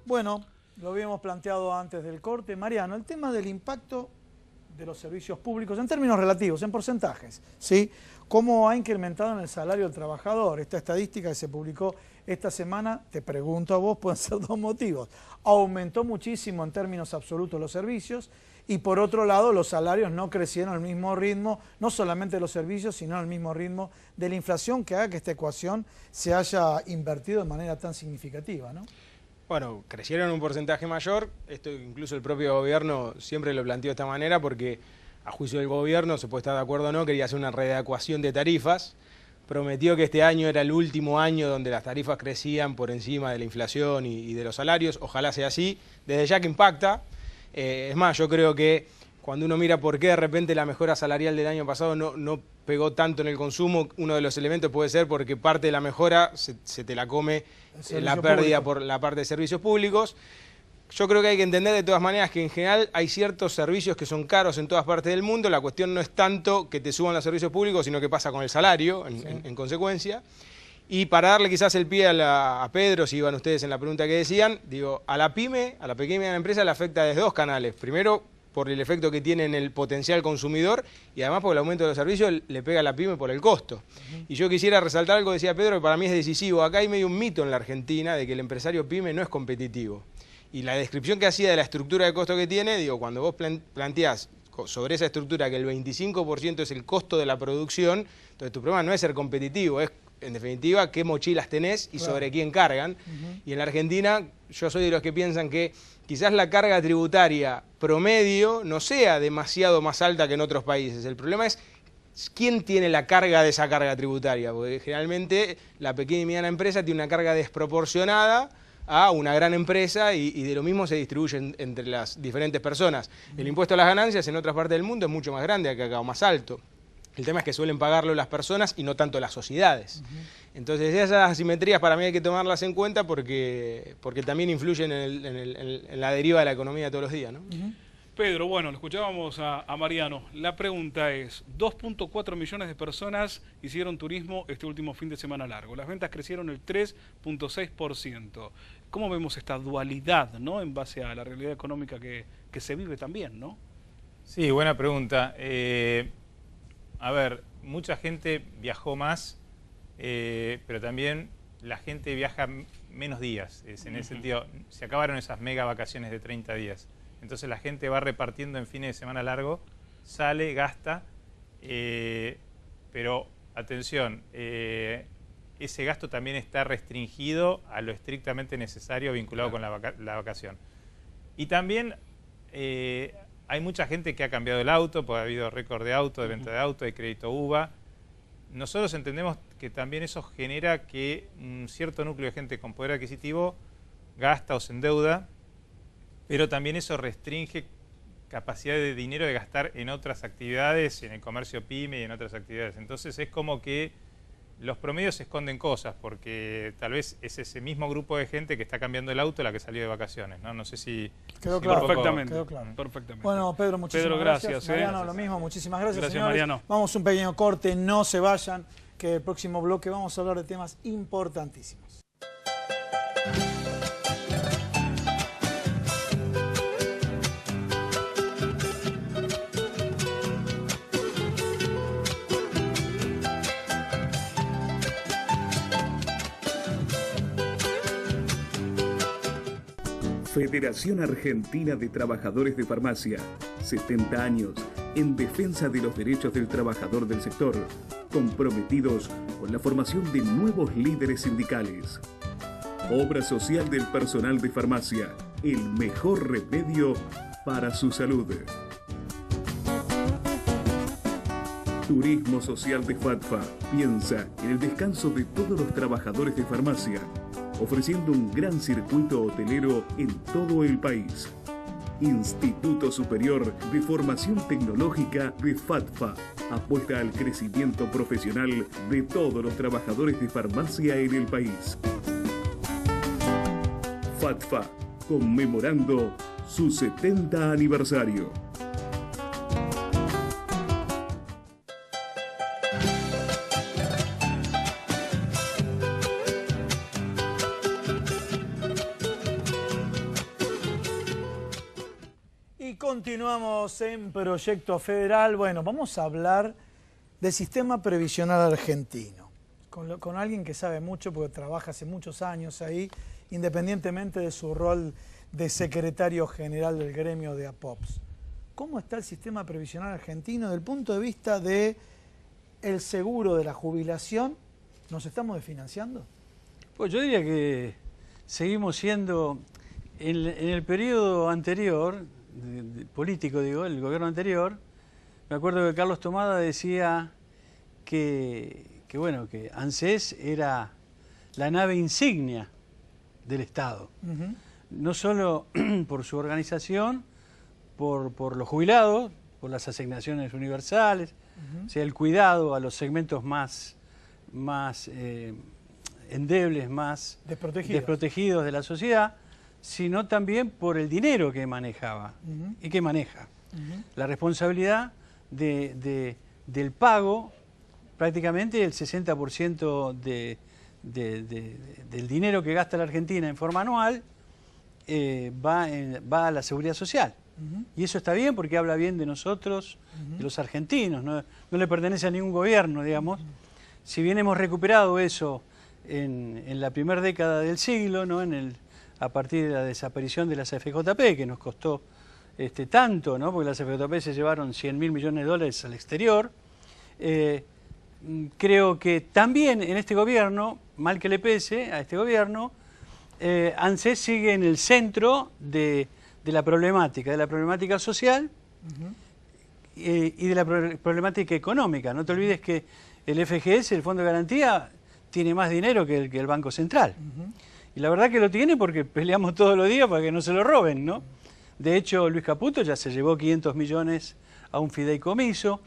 Bueno, lo habíamos planteado antes del corte. Mariano, el tema del impacto de los servicios públicos en términos relativos, en porcentajes, ¿sí? ¿Cómo ha incrementado en el salario del trabajador? Esta estadística que se publicó esta semana, te pregunto a vos, pueden ser dos motivos. Aumentó muchísimo en términos absolutos los servicios y por otro lado los salarios no crecieron al mismo ritmo, no solamente de los servicios, sino al mismo ritmo de la inflación que haga que esta ecuación se haya invertido de manera tan significativa, ¿no? Bueno, crecieron en un porcentaje mayor, esto incluso el propio gobierno siempre lo planteó de esta manera porque a juicio del gobierno, se puede estar de acuerdo o no, quería hacer una readecuación de tarifas, prometió que este año era el último año donde las tarifas crecían por encima de la inflación y de los salarios, ojalá sea así, desde ya que impacta, es más, yo creo que cuando uno mira por qué de repente la mejora salarial del año pasado no pegó tanto en el consumo, uno de los elementos puede ser porque parte de la mejora se te la come la pérdida por la parte de servicios públicos. Yo creo que hay que entender de todas maneras que en general hay ciertos servicios que son caros en todas partes del mundo, la cuestión no es tanto que te suban los servicios públicos, sino que pasa con el salario en consecuencia. Y para darle quizás el pie a Pedro, si iban ustedes en la pregunta que decían, digo, a la pyme, a la pequeña y mediana empresa le afecta desde dos canales. Primero, por el efecto que tiene en el potencial consumidor y además por el aumento de los servicios le pega a la pyme por el costo. Y yo quisiera resaltar algo, decía Pedro, que para mí es decisivo. Acá hay medio un mito en la Argentina de que el empresario pyme no es competitivo. Y la descripción que hacía de la estructura de costo que tiene, digo, cuando vos planteás sobre esa estructura que el 25% es el costo de la producción, entonces tu problema no es ser competitivo, es en definitiva qué mochilas tenés y sobre quién cargan. Y en la Argentina yo soy de los que piensan que quizás la carga tributaria promedio no sea demasiado más alta que en otros países. El problema es quién tiene la carga de esa carga tributaria, porque generalmente la pequeña y mediana empresa tiene una carga desproporcionada a una gran empresa y de lo mismo se distribuye entre las diferentes personas. El impuesto a las ganancias en otras partes del mundo es mucho más grande acá o más alto. El tema es que suelen pagarlo las personas y no tanto las sociedades. Entonces esas asimetrías para mí hay que tomarlas en cuenta porque también influyen en la deriva de la economía todos los días, ¿no? Pedro, bueno, lo escuchábamos a Mariano. La pregunta es, 2.4 millones de personas hicieron turismo este último fin de semana largo. Las ventas crecieron el 3.6%. ¿Cómo vemos esta dualidad, ¿no?, en base a la realidad económica que se vive también, ¿no? Sí, buena pregunta. A ver, mucha gente viajó más, pero también la gente viaja menos días. En ese sentido, se acabaron esas mega vacaciones de 30 días. Entonces la gente va repartiendo en fines de semana largo, sale, gasta, pero atención, ese gasto también está restringido a lo estrictamente necesario vinculado con la vacación. Y también hay mucha gente que ha cambiado el auto, porque ha habido récord de auto, de venta de auto, de crédito UVA. Nosotros entendemos que también eso genera que un cierto núcleo de gente con poder adquisitivo gasta o se endeuda, pero también eso restringe capacidad de dinero de gastar en otras actividades, en el comercio pyme y en otras actividades. Entonces es como que los promedios esconden cosas, porque tal vez es ese mismo grupo de gente que está cambiando el auto la que salió de vacaciones, ¿no? No sé si... Quedó claro. Perfectamente. Quedó claro. Perfectamente. Bueno, Pedro, muchísimas gracias. Mariano, lo mismo, muchísimas gracias. Gracias, señores. Mariano. Vamos a un pequeño corte, no se vayan, que el próximo bloque vamos a hablar de temas importantísimos. Federación Argentina de Trabajadores de Farmacia, 70 años en defensa de los derechos del trabajador del sector, comprometidos con la formación de nuevos líderes sindicales. Obra social del personal de farmacia, el mejor remedio para su salud. Turismo Social de FATFA piensa en el descanso de todos los trabajadores de farmacia, ofreciendo un gran circuito hotelero en todo el país. Instituto Superior de Formación Tecnológica de FATFA apuesta al crecimiento profesional de todos los trabajadores de farmacia en el país. FATFA, conmemorando su 70 aniversario. continuamos en Proyecto Federal. Bueno, vamos a hablar del sistema previsional argentino, con alguien que sabe mucho porque trabaja hace muchos años ahí, independientemente de su rol de secretario general del gremio de APOPS. ¿Cómo está el sistema previsional argentino desde el punto de vista del seguro de la jubilación? ¿Nos estamos desfinanciando? Pues yo diría que seguimos siendo, en el periodo anterior, político digo, el gobierno anterior, me acuerdo que Carlos Tomada decía que ANSES era la nave insignia del Estado. No solo por su organización, por los jubilados, por las asignaciones universales, o sea, el cuidado a los segmentos más endebles, más desprotegidos de la sociedad, sino también por el dinero que manejaba y que maneja. La responsabilidad del pago, prácticamente el 60% del dinero que gasta la Argentina en forma anual va a la seguridad social. Y eso está bien porque habla bien de nosotros, de los argentinos, no le pertenece a ningún gobierno, digamos. Si bien hemos recuperado eso en la primera década del siglo, ¿no? A partir de la desaparición de las FJP, que nos costó tanto, ¿no? Porque las FJP se llevaron 100.000 millones de dólares al exterior. Creo que también en este gobierno, mal que le pese a este gobierno, ANSES sigue en el centro de la problemática social y de la problemática económica. No te olvides que el FGS, el Fondo de Garantía, tiene más dinero que el Banco Central. Y la verdad que lo tiene porque peleamos todos los días para que no se lo roben, ¿no? De hecho, Luis Caputo ya se llevó 500 millones a un fideicomiso,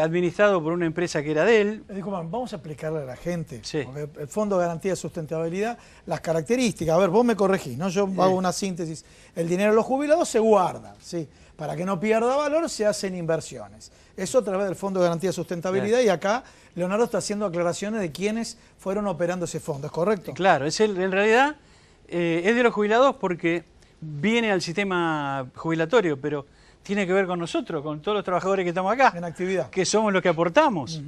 administrado por una empresa que era de él. Vamos a explicarle a la gente, sí. Porque el Fondo de Garantía de Sustentabilidad, las características, a ver, vos me corregís, ¿no? Yo hago una síntesis. El dinero de los jubilados se guarda, ¿sí? Para que no pierda valor se hacen inversiones. Eso a través del Fondo de Garantía de Sustentabilidad, y acá Leonardo está haciendo aclaraciones de quiénes fueron operando ese fondo, ¿es correcto? Claro, en realidad es de los jubilados porque viene al sistema jubilatorio, pero tiene que ver con nosotros, con todos los trabajadores que estamos acá. En actividad. Que somos los que aportamos,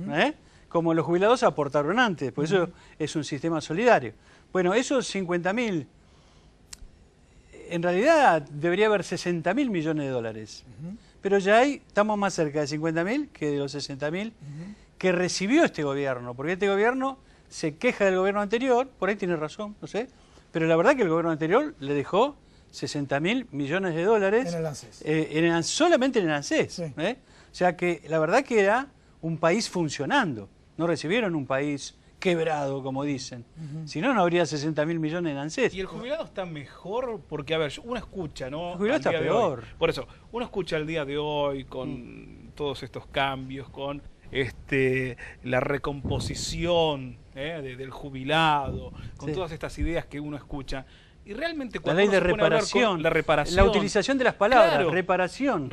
como los jubilados aportaron antes, por eso es un sistema solidario. Bueno, esos 50.000, en realidad debería haber 60.000 millones de dólares, pero ya estamos más cerca de 50.000 que de los 60.000 que recibió este gobierno, porque este gobierno se queja del gobierno anterior, por ahí tiene razón, no sé, pero la verdad que el gobierno anterior le dejó 60.000 millones de dólares en el ANSES. Solamente en el ANSES. Sí. O sea que la verdad que era un país funcionando, no recibieron un país quebrado, como dicen. Si no, no habría 60.000 millones en ANSES. ¿Y el jubilado está mejor? Porque, a ver, uno escucha, ¿no? El jubilado está peor. Por eso, uno escucha el día de hoy con todos estos cambios, con la recomposición del jubilado, con todas estas ideas que uno escucha. Y realmente cuando la ley de reparación, la utilización de las palabras, claro, reparación.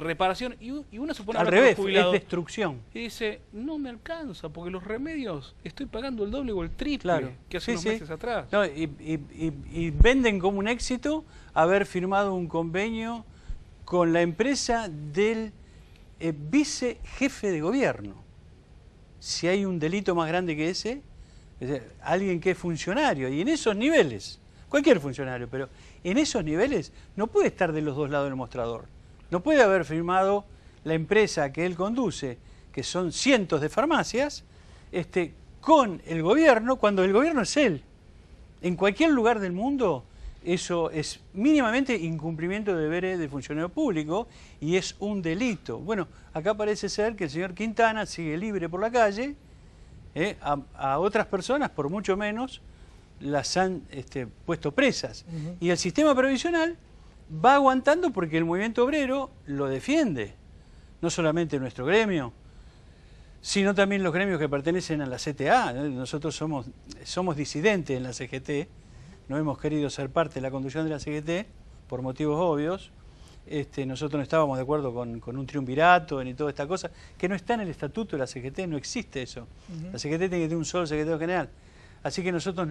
Y uno se pone al a revés, con el jubilado, es destrucción. Y dice, no me alcanza, porque los remedios estoy pagando el doble o el triple claro. que hace unos meses atrás. No, y venden como un éxito haber firmado un convenio con la empresa del vicejefe de gobierno. Si hay un delito más grande que ese, alguien que es funcionario, y en esos niveles, cualquier funcionario, pero en esos niveles no puede estar de los dos lados del mostrador. No puede haber firmado la empresa que él conduce, que son cientos de farmacias, con el gobierno, cuando el gobierno es él. En cualquier lugar del mundo eso es mínimamente incumplimiento de deberes de funcionario público y es un delito. Bueno, acá parece ser que el señor Quintana sigue libre por la calle, a otras personas, por mucho menos, las han puesto presas. Y el sistema previsional va aguantando porque el movimiento obrero lo defiende. No solamente nuestro gremio, sino también los gremios que pertenecen a la CTA. Nosotros somos disidentes en la CGT, no hemos querido ser parte de la conducción de la CGT por motivos obvios. Nosotros no estábamos de acuerdo con un triunvirato ni toda esta cosa, que no está en el estatuto de la CGT, no existe eso. La CGT tiene que tener un solo secretario general. Así que nosotros,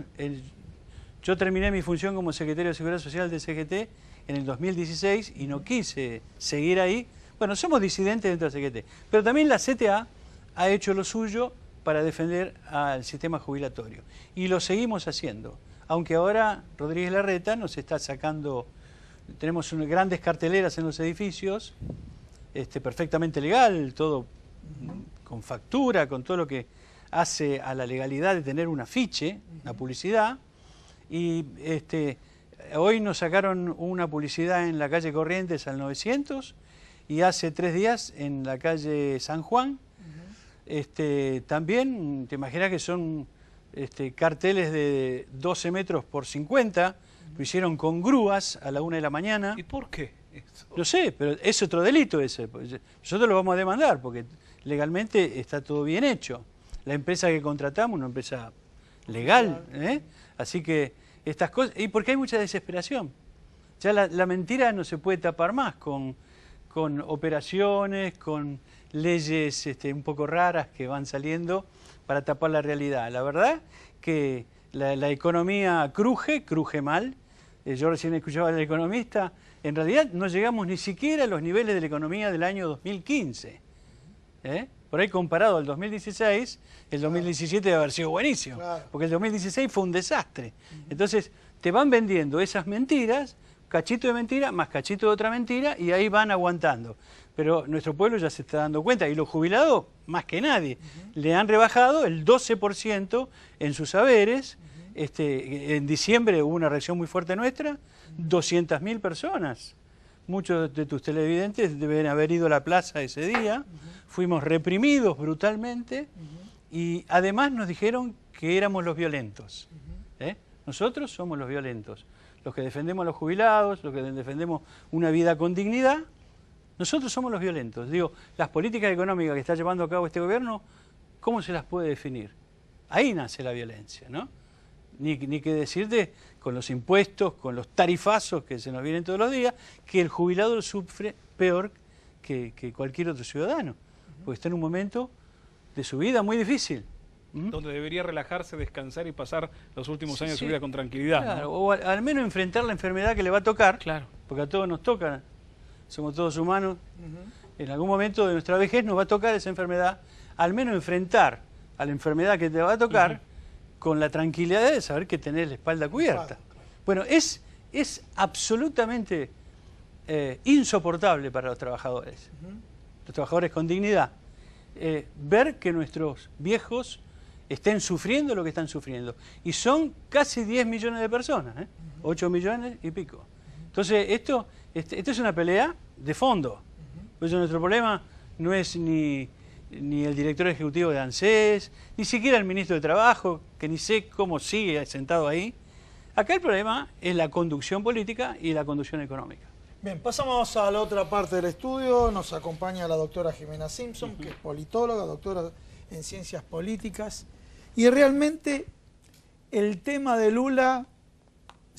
yo terminé mi función como secretario de Seguridad Social de CGT en el 2016 y no quise seguir ahí. Bueno, somos disidentes dentro de la CGT, pero también la CTA ha hecho lo suyo para defender al sistema jubilatorio y lo seguimos haciendo, aunque ahora Rodríguez Larreta nos está sacando, tenemos grandes carteleras en los edificios, perfectamente legal, todo con factura, con todo lo que hace a la legalidad de tener un afiche, una publicidad, y hoy nos sacaron una publicidad en la calle Corrientes al 900 y hace 3 días en la calle San Juan. También te imaginas que son carteles de 12 metros por 50, lo hicieron con grúas a la 1 de la mañana. ¿Y por qué eso? No sé, pero es otro delito ese. Nosotros lo vamos a demandar porque legalmente está todo bien hecho. La empresa que contratamos, una empresa legal, así que estas cosas, y porque hay mucha desesperación. Ya la mentira no se puede tapar más con operaciones, con leyes un poco raras que van saliendo para tapar la realidad. La verdad que la economía cruje mal. Yo recién escuchaba al economista, en realidad no llegamos ni siquiera a los niveles de la economía del año 2015. Por ahí comparado al 2016, el 2017 debe haber sido buenísimo, porque el 2016 fue un desastre. Entonces te van vendiendo esas mentiras, cachito de mentira más cachito de otra mentira, y ahí van aguantando. Pero nuestro pueblo ya se está dando cuenta, y los jubilados, más que nadie, le han rebajado el 12% en sus haberes. En diciembre hubo una reacción muy fuerte nuestra, 200.000 personas. Muchos de tus televidentes deben haber ido a la plaza ese día. Fuimos reprimidos brutalmente y además nos dijeron que éramos los violentos. Nosotros somos los violentos, los que defendemos a los jubilados, los que defendemos una vida con dignidad. Nosotros somos los violentos. Digo, las políticas económicas que está llevando a cabo este gobierno, ¿cómo se las puede definir? Ahí nace la violencia, ¿no? Ni que decirte con los impuestos, con los tarifazos que se nos vienen todos los días, que el jubilado sufre peor que cualquier otro ciudadano, porque está en un momento de su vida muy difícil. Donde debería relajarse, descansar y pasar los últimos años de su vida con tranquilidad. Claro, ¿no? o al menos enfrentar la enfermedad que le va a tocar, Claro. porque a todos nos toca, somos todos humanos, en algún momento de nuestra vejez nos va a tocar esa enfermedad, al menos enfrentar a la enfermedad que te va a tocar con la tranquilidad de saber que tenés la espalda cubierta. Bueno, es absolutamente insoportable para los trabajadores con dignidad, ver que nuestros viejos estén sufriendo lo que están sufriendo. Y son casi 10 millones de personas, 8 millones y pico. Entonces, esto es una pelea de fondo. Por eso nuestro problema no es ni el director ejecutivo de ANSES, ni siquiera el ministro de Trabajo, que ni sé cómo sigue sentado ahí. Acá el problema es la conducción política y la conducción económica. Bien, pasamos a la otra parte del estudio. Nos acompaña la doctora Jimena Simpson, que es politóloga, doctora en ciencias políticas. Y realmente el tema de Lula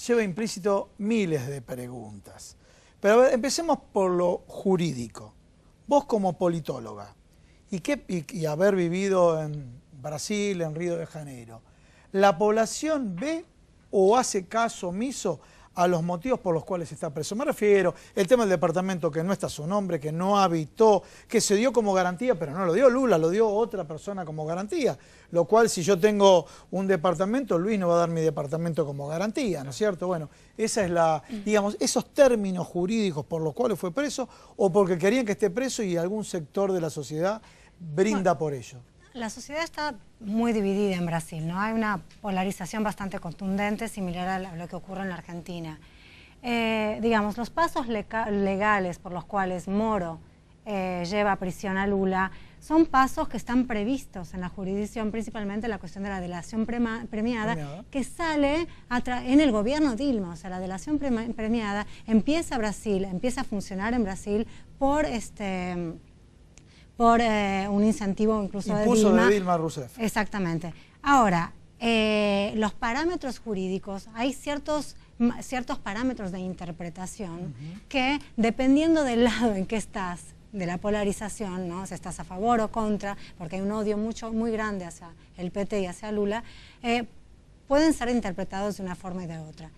lleva implícito miles de preguntas. Pero a ver, empecemos por lo jurídico. Vos como politóloga, y haber vivido en Brasil, en Río de Janeiro, ¿la población ve o hace caso omiso a los motivos por los cuales está preso? Me refiero el tema del departamento que no está a su nombre, que no habitó, que se dio como garantía, pero no lo dio Lula, lo dio otra persona como garantía. Lo cual, si yo tengo un departamento, Luis no va a dar mi departamento como garantía, ¿no es cierto? Bueno, esa es digamos, esos términos jurídicos por los cuales fue preso o porque querían que esté preso y algún sector de la sociedad brinda por ello. La sociedad está muy dividida en Brasil, ¿no? Hay una polarización bastante contundente, similar a lo que ocurre en la Argentina. Digamos, los pasos legales por los cuales Moro lleva a prisión a Lula son pasos que están previstos en la jurisdicción, principalmente la cuestión de la delación premiada, que sale en el gobierno Dilma. O sea, la delación premiada empieza a funcionar en Brasil por un incentivo incluso Impulso de Dilma Rousseff. Exactamente. Ahora, los parámetros jurídicos, hay ciertos parámetros de interpretación que, dependiendo del lado en que estás, de la polarización, ¿no? Si estás a favor o contra, porque hay un odio muy grande hacia el PT y hacia Lula, pueden ser interpretados de una forma y de otra.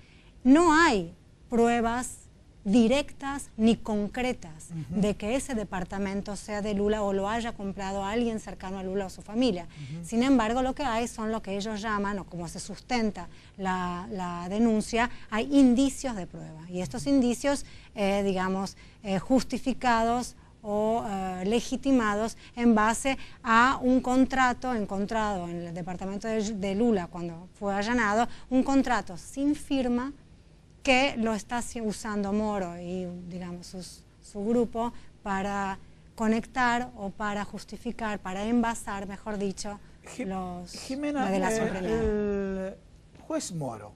No hay pruebas directas ni concretas de que ese departamento sea de Lula o lo haya comprado a alguien cercano a Lula o su familia. Sin embargo, lo que hay son lo que ellos llaman, o como se sustenta la denuncia, hay indicios de prueba. Y estos indicios, justificados o legitimados en base a un contrato encontrado en el departamento de Lula cuando fue allanado, un contrato sin firma que lo está usando Moro y, digamos, su grupo para conectar o para justificar, para envasar, mejor dicho, Jimena, de la soberanía. ¿El juez Moro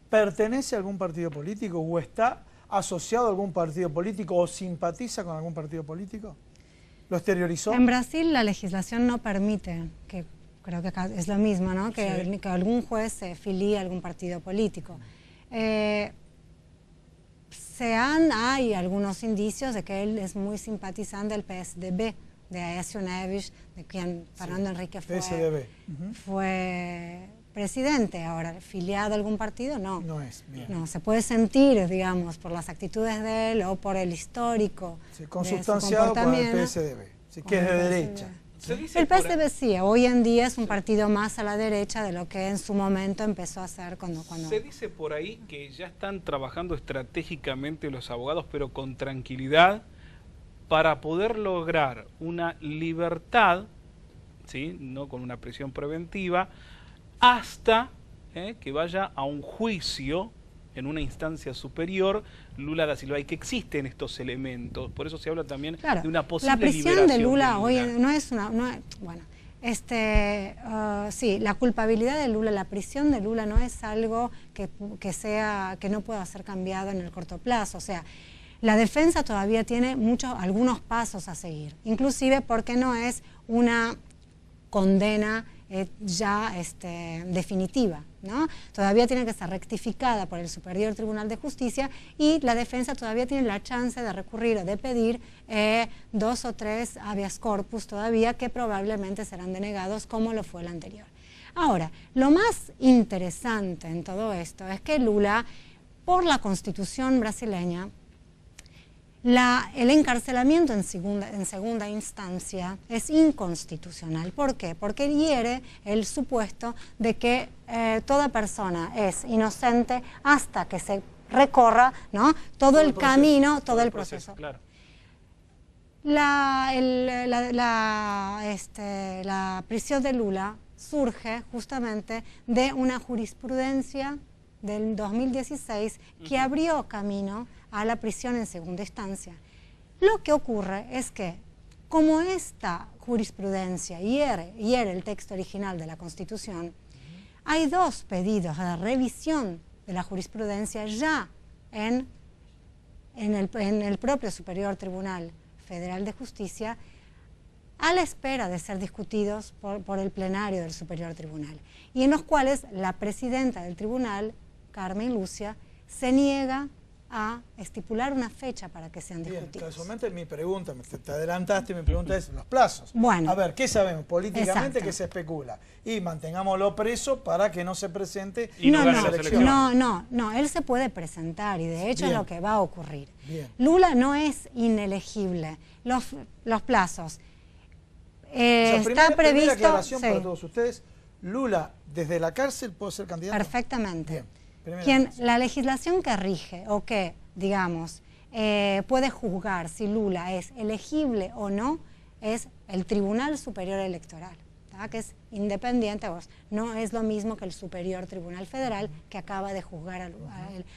pertenece a algún partido político o está asociado a algún partido político o simpatiza con algún partido político? ¿Lo exteriorizó? En Brasil la legislación no permite, que creo que acá es lo mismo, ¿no? Que algún juez se filie a algún partido político. Hay algunos indicios de que él es muy simpatizante del PSDB, de Aécio Neves, de quien Fernando Henrique fue presidente. Ahora, ¿filiado a algún partido? No. No es, bien. No, se puede sentir, digamos, por las actitudes de él o por el histórico consubstanciado con el PSDB, que es de derecha. El PSDB sí, hoy en día es un partido más a la derecha de lo que en su momento empezó a ser cuando... Se dice por ahí que ya están trabajando estratégicamente los abogados, pero con tranquilidad, para poder lograr una libertad, ¿sí? No con una prisión preventiva, hasta que vaya a un juicio en una instancia superior Lula da Silva, y que existen estos elementos. Por eso se habla también de una posible liberación. La prisión de Lula hoy no es una... sí, la culpabilidad de Lula, la prisión de Lula no es algo que no pueda ser cambiado en el corto plazo. O sea, la defensa todavía tiene algunos pasos a seguir, inclusive porque no es una condena ya definitiva, ¿no? Todavía tiene que ser rectificada por el Superior Tribunal de Justicia y la defensa todavía tiene la chance de recurrir o de pedir 2 o 3 habeas corpus todavía, que probablemente serán denegados como lo fue el anterior. Ahora, lo más interesante en todo esto es que Lula, por la Constitución brasileña, el encarcelamiento en segunda instancia es inconstitucional. ¿Por qué? Porque hiere el supuesto de que toda persona es inocente hasta que se recorra, ¿no?, todo el camino, todo el proceso. Claro. La prisión de Lula surge justamente de una jurisprudencia del 2016 que abrió camino a la prisión en segunda instancia. Lo que ocurre es que, como esta jurisprudencia hiere el texto original de la Constitución, hay 2 pedidos de revisión de la jurisprudencia ya en el propio Superior Tribunal Federal de Justicia, a la espera de ser discutidos por el plenario del Superior Tribunal, y en los cuales la presidenta del tribunal, Carmen Lúcia, se niega a estipular una fecha para que sean discutidos. Bien, casualmente mi pregunta, te adelantaste, mi pregunta es los plazos. Bueno, a ver, ¿qué sabemos políticamente? Exacto. Que se especula? Y mantengámoslo preso para que no se presente y no, las elecciones. No, él se puede presentar y de hecho es lo que va a ocurrir. Bien. Lula no es inelegible. Los plazos. Está previsto... Primera aclaración para todos ustedes. Lula, desde la cárcel, ¿puede ser candidato? Perfectamente. La legislación que rige o que, digamos, puede juzgar si Lula es elegible o no es el Tribunal Superior Electoral, ¿tá?, que es independiente, no es lo mismo que el Superior Tribunal Federal, que acaba de juzgar el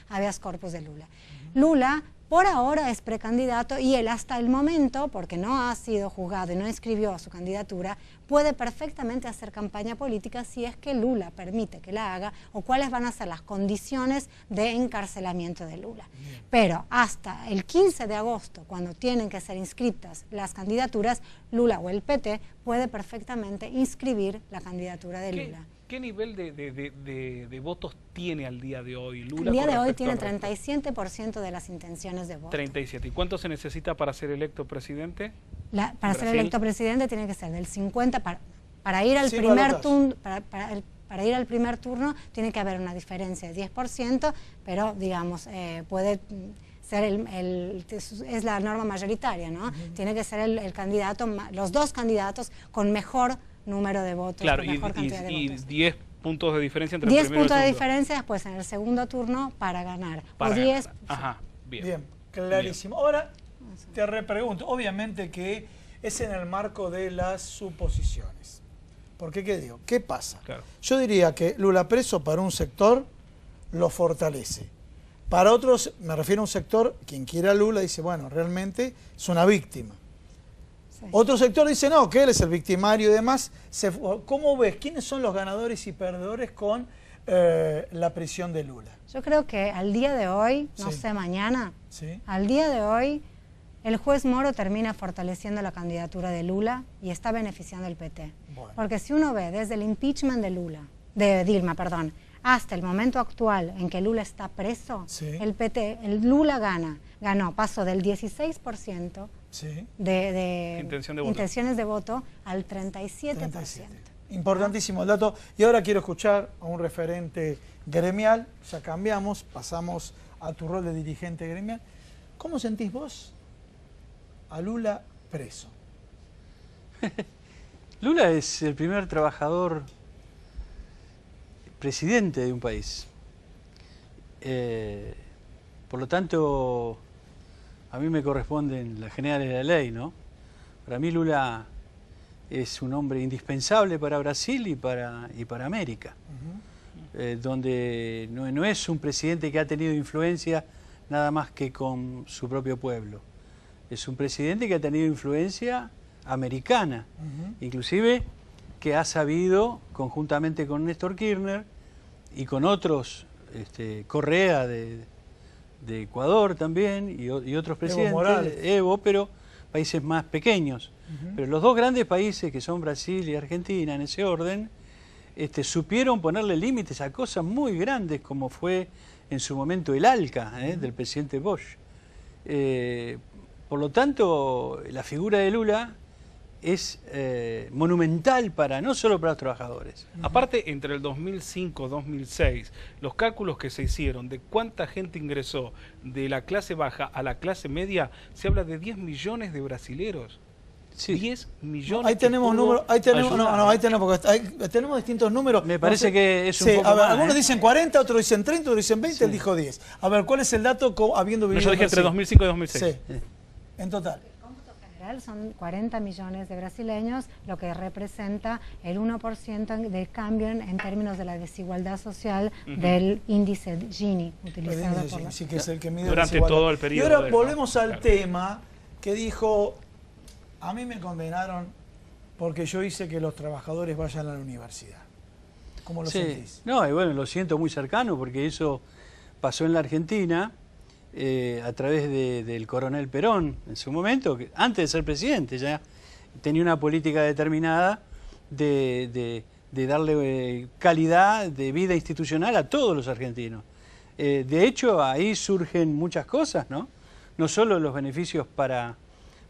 habeas corpus de Lula. Lula, por ahora, es precandidato y él hasta el momento, porque no ha sido juzgado y no inscribió su candidatura, puede perfectamente hacer campaña política si es que Lula permite que la haga, o cuáles van a ser las condiciones de encarcelamiento de Lula. Pero hasta el 15 de agosto, cuando tienen que ser inscritas las candidaturas, Lula o el PT puede perfectamente inscribir la candidatura de Lula. ¿Qué nivel de votos tiene al día de hoy Lula? Al día de hoy tiene 37% de las intenciones de voto. 37. ¿Y cuánto se necesita para ser electo presidente? Para ser electo presidente tiene que ser del 50%. Para ir al primer turno, para ir al primer turno tiene que haber una diferencia de 10%, pero digamos, ser es la norma mayoritaria, ¿no? Tiene que ser el candidato, los dos candidatos con mejor número de votos, claro, con mejor cantidad de votos. Y 10 puntos de diferencia entre el 10 primero y el puntos de segundo. diferencia después en el segundo turno para ganar. Para o 10. ganar. Ajá, bien. Bien, clarísimo. Ahora te repregunto, obviamente que es en el marco de las suposiciones. Porque, ¿qué digo? ¿Qué pasa? Claro. Yo diría que Lula preso para un sector lo fortalece. Para otros, me refiero a un sector, quien quiera a Lula dice, bueno, realmente es una víctima. Sí. Otro sector dice, no, que él es el victimario y demás. ¿Cómo ves? ¿Quiénes son los ganadores y perdedores con la prisión de Lula? Yo creo que al día de hoy, no Sí. sé, mañana, ¿Sí? al día de hoy, el juez Moro termina fortaleciendo la candidatura de Lula y está beneficiando al PT. Bueno. Porque si uno ve desde el impeachment de Dilma, hasta el momento actual en que Lula está preso, Sí. el Lula ganó, pasó del 16% Sí. de Intención de voto. intenciones de voto al 37%. 37. Importantísimo el dato. Y ahora quiero escuchar a un referente gremial. Ya cambiamos, pasamos a tu rol de dirigente gremial. ¿Cómo sentís vos a Lula preso? Lula es el primer trabajador presidente de un país. Por lo tanto, a mí me corresponden las generales de la ley, ¿no? Para mí Lula es un hombre indispensable para Brasil y para América, donde no es un presidente que ha tenido influencia nada más que con su propio pueblo. Es un presidente que ha tenido influencia americana, inclusive que ha sabido, conjuntamente con Néstor Kirchner y con otros, Correa de Ecuador también, y otros presidentes, Morales. Evo, pero países más pequeños. Pero los dos grandes países, que son Brasil y Argentina, en ese orden, supieron ponerle límites a cosas muy grandes, como fue en su momento el ALCA, del presidente Bosch. Por lo tanto, la figura de Lula es monumental no solo para los trabajadores. Aparte, entre el 2005 y 2006, los cálculos que se hicieron de cuánta gente ingresó de la clase baja a la clase media, se habla de 10 millones de brasileros. Sí. 10 millones. Ahí tenemos que pudo números, ahí tenemos, ayudar. ahí tenemos, porque tenemos distintos números. Me parece que es un Sí, poco a ver, más, algunos ¿eh? dicen 40, otros dicen 30, otros dicen 20, Sí. él dijo 10. A ver, ¿cuál es el dato habiendo No, vivido yo dije en entre Brasil? 2005 y 2006. Sí, en total. General son 40 millones de brasileños, lo que representa el 1% de cambio en términos de la desigualdad social del índice Gini utilizado por la... Sí, que es el que mide Durante la desigualdad. todo el periodo Y ahora de él, ¿no? volvemos al Claro. tema que dijo, a mí me condenaron porque yo hice que los trabajadores vayan a la universidad. ¿Cómo lo Sí. sentís? No, y bueno, lo siento muy cercano porque eso pasó en la Argentina a través del coronel Perón en su momento, que antes de ser presidente ya tenía una política determinada de darle calidad de vida institucional a todos los argentinos. De hecho, ahí surgen muchas cosas, ¿no? No solo los beneficios para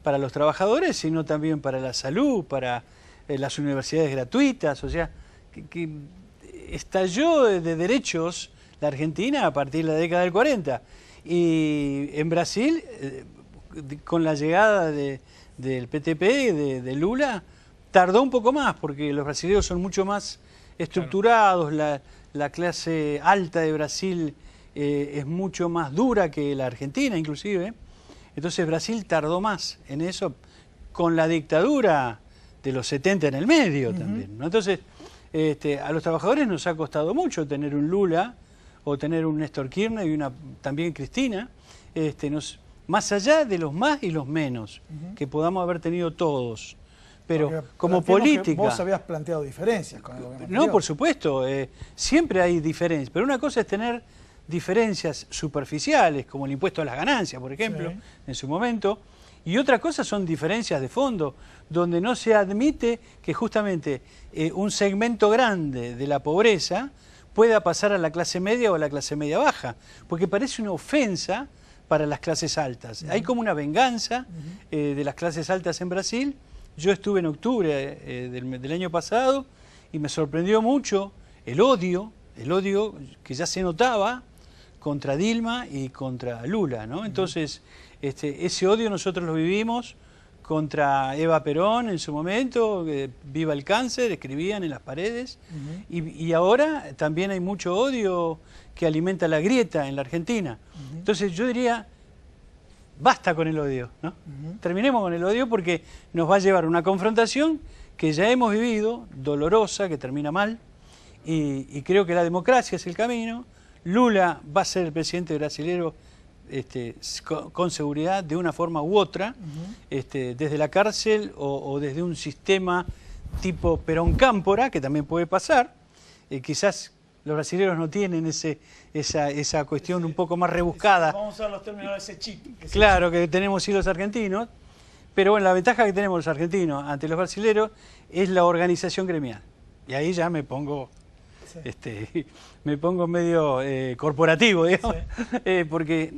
los trabajadores, sino también para la salud, para las universidades gratuitas, o sea, que estalló de derechos la Argentina a partir de la década del 40. Y en Brasil, con la llegada del PTP, de Lula, tardó un poco más, porque los brasileños son mucho más estructurados, la clase alta de Brasil es mucho más dura que la Argentina, inclusive. Entonces Brasil tardó más en eso, con la dictadura de los 70 en el medio también, ¿no? Entonces, a los trabajadores nos ha costado mucho tener un Lula o tener un Néstor Kirchner y también Cristina, más allá de los más y los menos que podamos haber tenido todos. Pero Porque como planteemos que política... vos habías planteado diferencias con el gobierno No, anterior. por supuesto, siempre hay diferencias, pero una cosa es tener diferencias superficiales, como el impuesto a las ganancias, por ejemplo, Sí. en su momento, y otra cosa son diferencias de fondo, donde no se admite que justamente un segmento grande de la pobreza pueda pasar a la clase media o a la clase media baja, porque parece una ofensa para las clases altas. Hay como una venganza de las clases altas en Brasil. Yo estuve en octubre del año pasado y me sorprendió mucho el odio que ya se notaba contra Dilma y contra Lula, ¿no? Entonces, ese odio nosotros lo vivimos contra Eva Perón en su momento, viva el cáncer, escribían en las paredes, y ahora también hay mucho odio que alimenta la grieta en la Argentina. Entonces yo diría, basta con el odio, ¿no? Terminemos con el odio porque nos va a llevar a una confrontación que ya hemos vivido, dolorosa, que termina mal, y creo que la democracia es el camino. Lula va a ser el presidente brasilero con seguridad, de una forma u otra, desde la cárcel o desde un sistema tipo Perón-Cámpora, que también puede pasar. Quizás los brasileños no tienen esa cuestión un poco más rebuscada. Vamos a usar los términos de ese chip. Claro, que tenemos sí los argentinos, pero bueno, la ventaja que tenemos los argentinos ante los brasileños es la organización gremial. Y ahí ya me pongo... me pongo medio corporativo, digamos, porque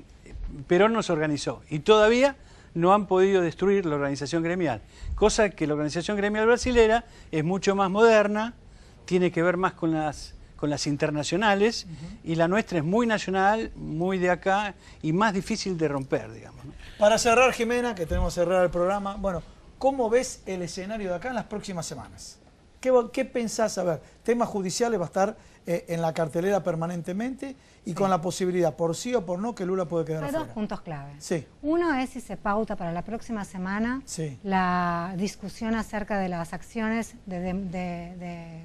Perón nos organizó y todavía no han podido destruir la organización gremial, cosa que la organización gremial brasilera es mucho más moderna, tiene que ver más con las internacionales, y la nuestra es muy nacional, muy de acá y más difícil de romper, digamos, ¿no? Para cerrar, Jimena, que tenemos que cerrar el programa, bueno, ¿cómo ves el escenario de acá en las próximas semanas? ¿Qué pensás? A ver, temas judiciales va a estar en la cartelera permanentemente y con la posibilidad, por sí o por no, que Lula puede quedar afuera. Hay dos puntos clave. Sí. Uno es si se pauta para la próxima semana la discusión acerca de las acciones de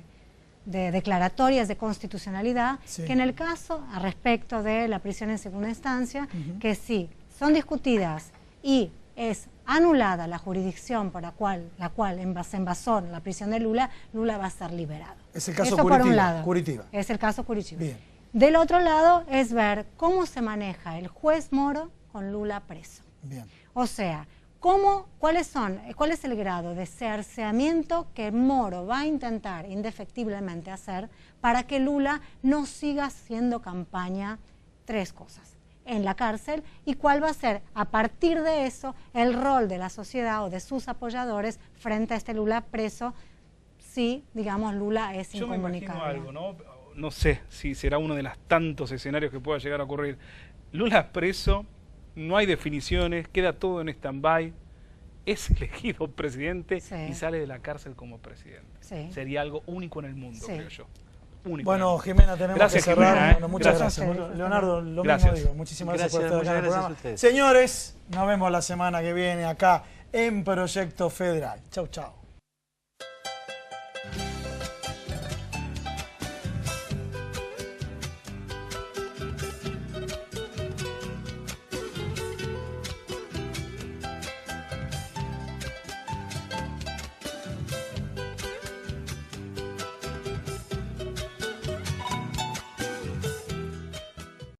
declaratorias de constitucionalidad, que en el caso, a respecto de la prisión en segunda instancia, que si son discutidas y es anulada la jurisdicción por la cual se envasó en la prisión de Lula, Lula va a ser liberado. Es el caso Eso por un lado. Curitiba. Es el caso Curitiba. Bien. Del otro lado es ver cómo se maneja el juez Moro con Lula preso. Bien. O sea, cuál es el grado de cerceamiento que Moro va a intentar indefectiblemente hacer para que Lula no siga haciendo campaña. Tres cosas en la cárcel, y cuál va a ser a partir de eso el rol de la sociedad o de sus apoyadores frente a este Lula preso, si digamos Lula es incomunicable. Yo me imagino algo, ¿no? No sé si será uno de los tantos escenarios que pueda llegar a ocurrir. Lula preso, no hay definiciones, queda todo en stand-by, es elegido presidente y sale de la cárcel como presidente. Sería algo único en el mundo, creo yo. Único. Bueno, Jimena, tenemos que cerrar. Jimena, bueno, muchas gracias. Leonardo, lo mismo digo. Muchísimas gracias por estar acá en el programa. Señores, nos vemos la semana que viene acá en Proyecto Federal. Chau, chau.